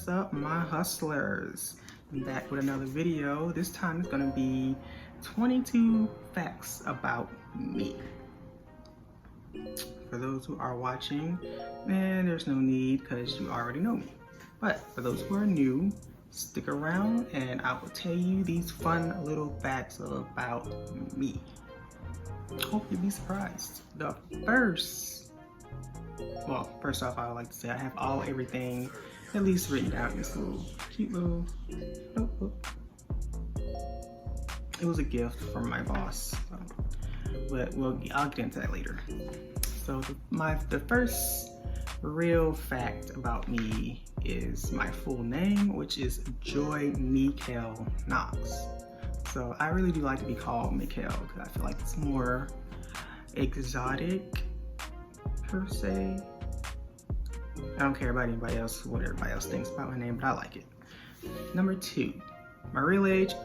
What's up, my hustlers? I'm back with another video. This time it's gonna be 22 facts about me. For those who are watching, man, there's no need because you already know me. But for those who are new, stick around and I will tell you these fun little facts about me. Hope you'll be surprised. First off, I would like to say I have everything at least written down in this little cute little notebook. It was a gift from my boss, but I'll get into that later. So the first real fact about me is my full name, which is Joy Mikhail Knox. So I really do like to be called Mikhail because I feel like it's more exotic per se. I don't care about anybody else, what everybody else thinks about my name, but I like it. Number 2, my real age,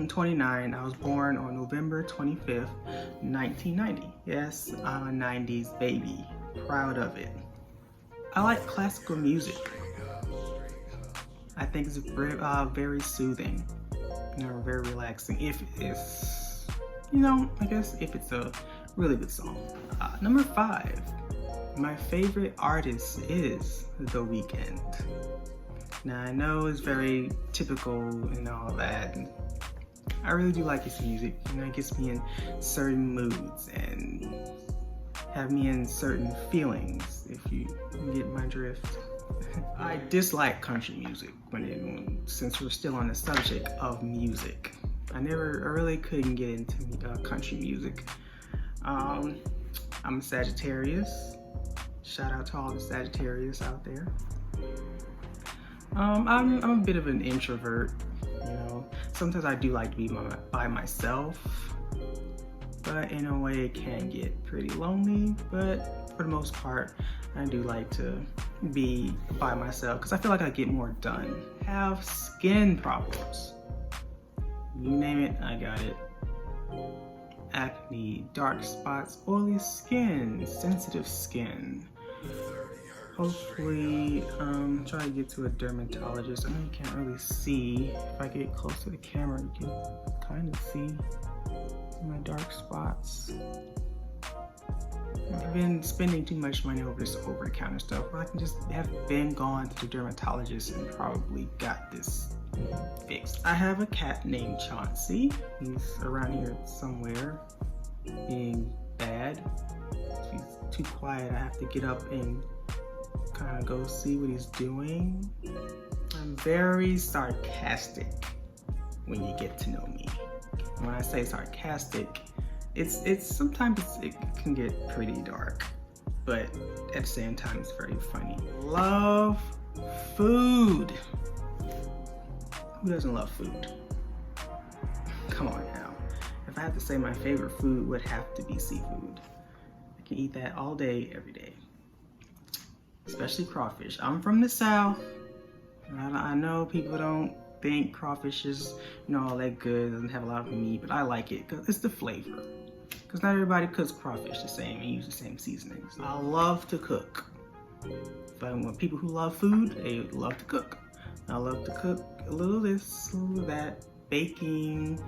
29. I was born on November 25th, 1990. Yes, I'm a 90s baby. Proud of it. I like classical music. I think it's very soothing, very relaxing. If it's, I guess if it's a really good song. Number 5. My favorite artist is The Weeknd. Now I know it's very typical and all that. And I really do like his music. It gets me in certain moods and have me in certain feelings, if you get my drift. I dislike country music since we're still on the subject of music. I really couldn't get into country music. I'm a Sagittarius. Shout out to all the Sagittarius out there. I'm a bit of an introvert, Sometimes I do like to be by myself, but in a way it can get pretty lonely. But for the most part, I do like to be by myself because I feel like I get more done. Have skin problems. You name it, I got it. Acne, dark spots, oily skin, sensitive skin. Hopefully, try to get to a dermatologist. I know you can't really see. If I get close to the camera, you can kind of see my dark spots. I've been spending too much money over this over-the-counter stuff, but I can just have been gone to the dermatologist and probably got this fixed. I have a cat named Chauncey. He's around here somewhere, being bad. If he's too quiet, I have to get up and kind of go see what he's doing. I'm very sarcastic when you get to know me. When I say sarcastic, it's sometimes it can get pretty dark, but at the same time it's very funny. Love food. Who doesn't love food? Come on now. If I had to say my favorite food would have to be seafood. I can eat that all day, every day. Especially crawfish. I'm from the South. I know people don't think crawfish is, all that good. It doesn't have a lot of meat, but I like it because it's the flavor. Because not everybody cooks crawfish the same and use the same seasonings. I love to cook. But when people who love food, they love to cook. I love to cook a little of this, a little of that. Baking,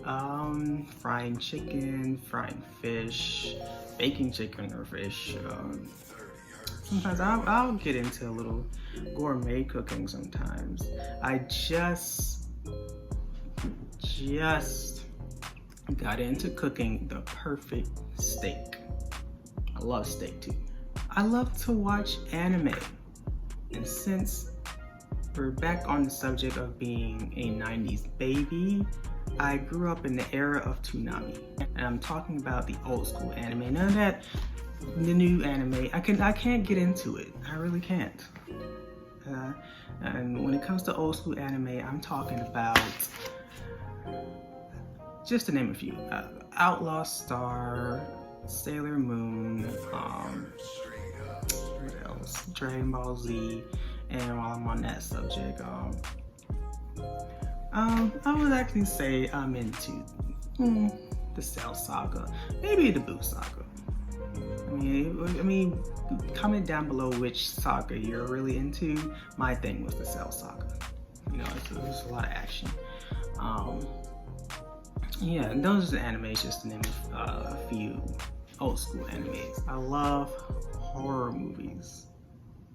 frying chicken, frying fish, baking chicken or fish. Sometimes I'll get into a little gourmet cooking sometimes. I just got into cooking the perfect steak. I love steak too. I love to watch anime. And since we're back on the subject of being a 90s baby, I grew up in the era of Toonami. And I'm talking about the old school anime. None of that the new anime. I can't get into it. I really can't. And when it comes to old school anime, I'm talking about, just to name a few, Outlaw Star, Sailor Moon, what else? Dragon Ball Z. And while I'm on that subject, I would actually say I'm into the Cell Saga, maybe the Boo Saga. I mean, comment down below which saga you're really into. My thing was the Cell Saga. You know, it was a lot of action. Yeah, and those are the animes, just to name a few old school animes. I love horror movies.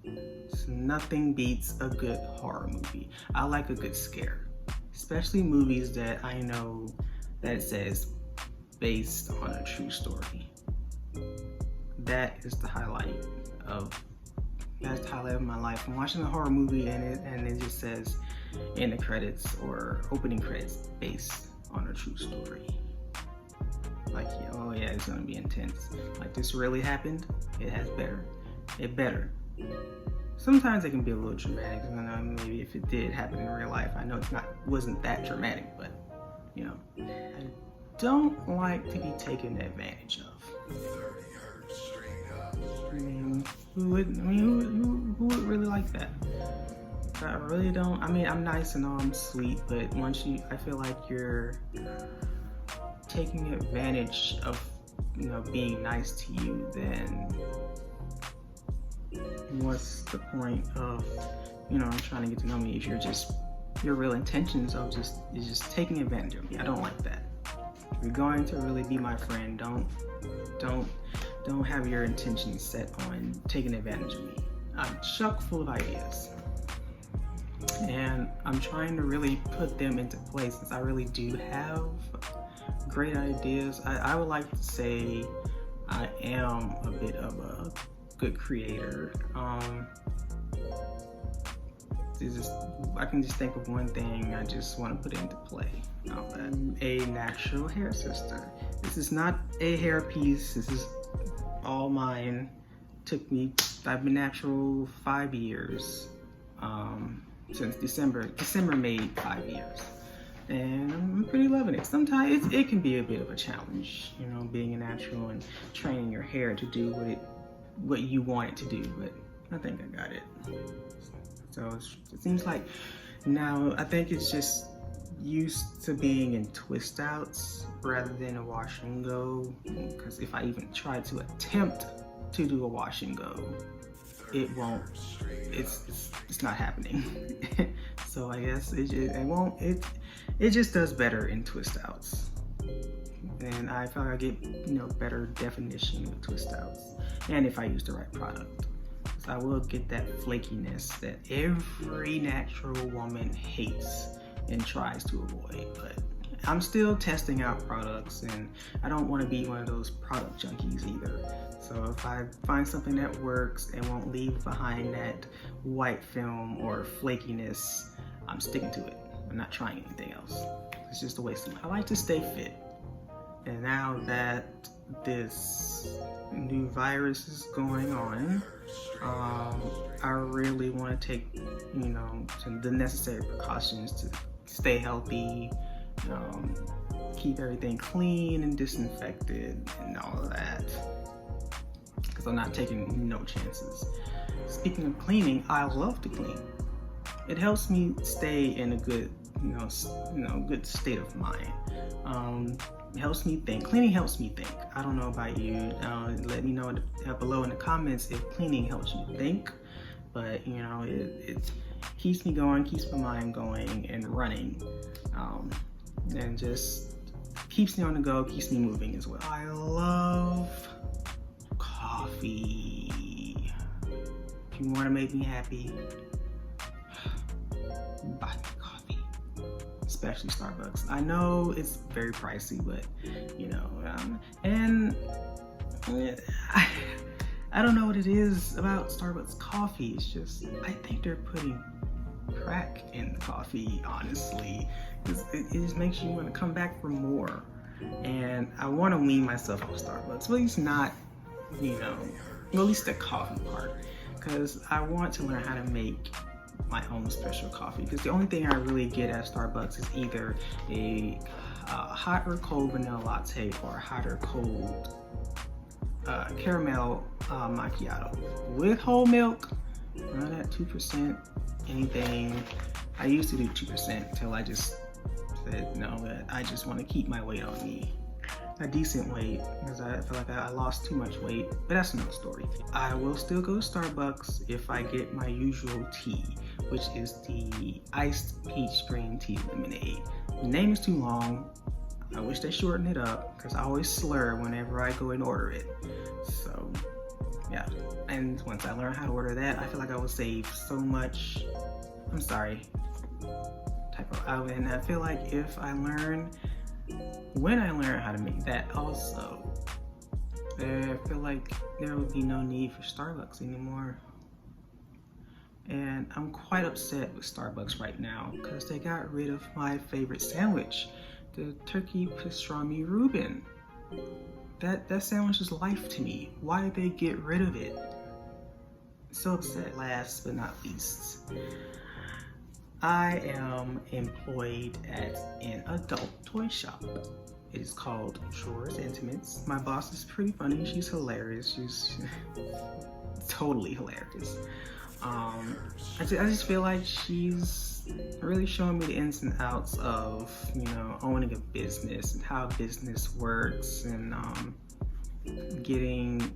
So nothing beats a good horror movie. I like a good scare, especially movies that I know that it says based on a true story. That's the highlight of my life. I'm watching a horror movie and it just says in the credits or opening credits based on a true story. Like, oh yeah, it's gonna be intense. Like, this really happened. It better. Sometimes it can be a little dramatic. I don't know, maybe if it did happen in real life. I know wasn't that dramatic, but you know, I don't like to be taken advantage of. I mean, who would really like that? I really don't. I mean, I'm nice and all, I'm sweet, but I feel like you're taking advantage of, you know, being nice to you, then what's the point of, you know, trying to get to know me if your real intentions of just taking advantage of me? I don't like that. If you're going to really be my friend, don't have your intentions set on taking advantage of me. I'm chock full of ideas, and I'm trying to really put them into place, since I really do have great ideas. I would like to say I am a bit of a good creator. I can just think of one thing, I just want to put it into play. I'm a natural hair sister. This is not a hair piece, this is all mine. I've been natural 5 years, since December made 5 years. And I'm pretty loving it. Sometimes it can be a bit of a challenge, you know, being a natural and training your hair to do what you want it to do, but I think I got it. So it seems like now I think it's just used to being in twist outs rather than a wash and go, because if I even try to attempt to do a wash and go, it's not happening. So I guess it just does better in twist outs, and I feel like I get, you know, better definition of twist outs, and if I use the right product. So I will get that flakiness that every natural woman hates and tries to avoid. But I'm still testing out products, and I don't want to be one of those product junkies either. So if I find something that works and won't leave behind that white film or flakiness, I'm sticking to it. I'm not trying anything else. It's just a waste of time. I like to stay fit. And now that this new virus is going on, I really want to take, you know, the necessary precautions to stay healthy, keep everything clean and disinfected and all of that, because I'm not taking no chances. Speaking of cleaning, I love to clean. It helps me stay in a good, good state of mind. It helps me think. Cleaning helps me think. I don't know about you. Let me know below in the comments if cleaning helps you think. But you know, it keeps me going, keeps my mind going and running, and just keeps me on the go, keeps me moving as well. I love coffee. If you want to make me happy, buy me coffee, especially Starbucks. I know it's very pricey, but you know, and I don't know what it is about Starbucks coffee. It's just, I think they're putting crack in the coffee, honestly. It just makes you want to come back for more. And I want to wean myself off Starbucks, at least not, at least the coffee part. Because I want to learn how to make my own special coffee. Because the only thing I really get at Starbucks is either a hot or cold vanilla latte or a hot or cold caramel macchiato with whole milk, not at 2%, anything. I used to do 2% until I just said no, that I just want to keep my weight on me. a decent weight because I feel like I lost too much weight, but that's another story. I will still go to Starbucks if I get my usual tea, which is the iced peach green tea lemonade. The name is too long. I wish they shortened it up because I always slur whenever I go and order it. So yeah, and once I learn how to order that, I feel like I will save so much. I'm sorry, typo. And I feel like when I learn how to make that also, I feel like there would be no need for Starbucks anymore. And I'm quite upset with Starbucks right now because they got rid of my favorite sandwich, the turkey pastrami Reuben. That sandwich is life to me. Why did they get rid of it? So upset. Last but not least, I am employed at an adult toy shop. It is called Drawers Intimates. My boss is pretty funny. She's hilarious. She's totally hilarious. I just feel like she's really showing me the ins and outs of, owning a business and how business works, and getting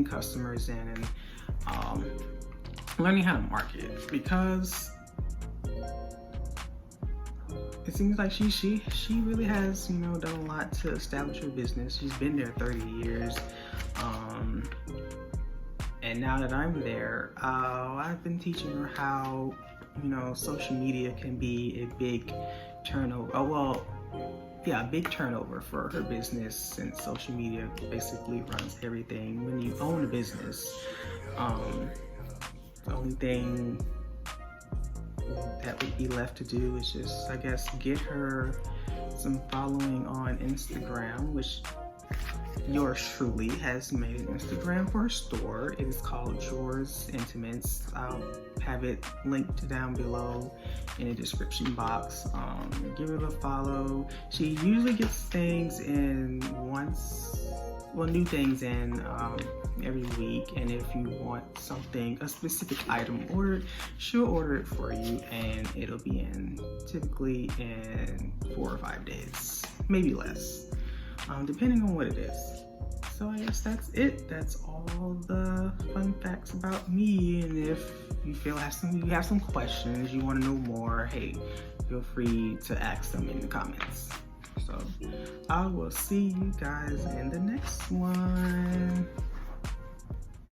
customers in, and learning how to market, because it seems like she really has, done a lot to establish her business. She's been there 30 years. And now that I'm there, I've been teaching her how, social media can be a big turnover. A big turnover for her business, since social media basically runs everything. When you own a business, the only thing that would be left to do is just, I guess, get her some following on Instagram, which yours truly has made an Instagram for her store. It is called Drawers Intimates. I'll have it linked down below in the description box. Give it a follow. She usually gets things in new things in every week, and if you want a specific item ordered, she'll order it for you, and it'll be typically in 4 or 5 days, maybe less, depending on what it is. So I guess that's it. That's all the fun facts about me. And if you feel you have some questions, you want to know more, hey, feel free to ask them in the comments. So I will see you guys in the next one.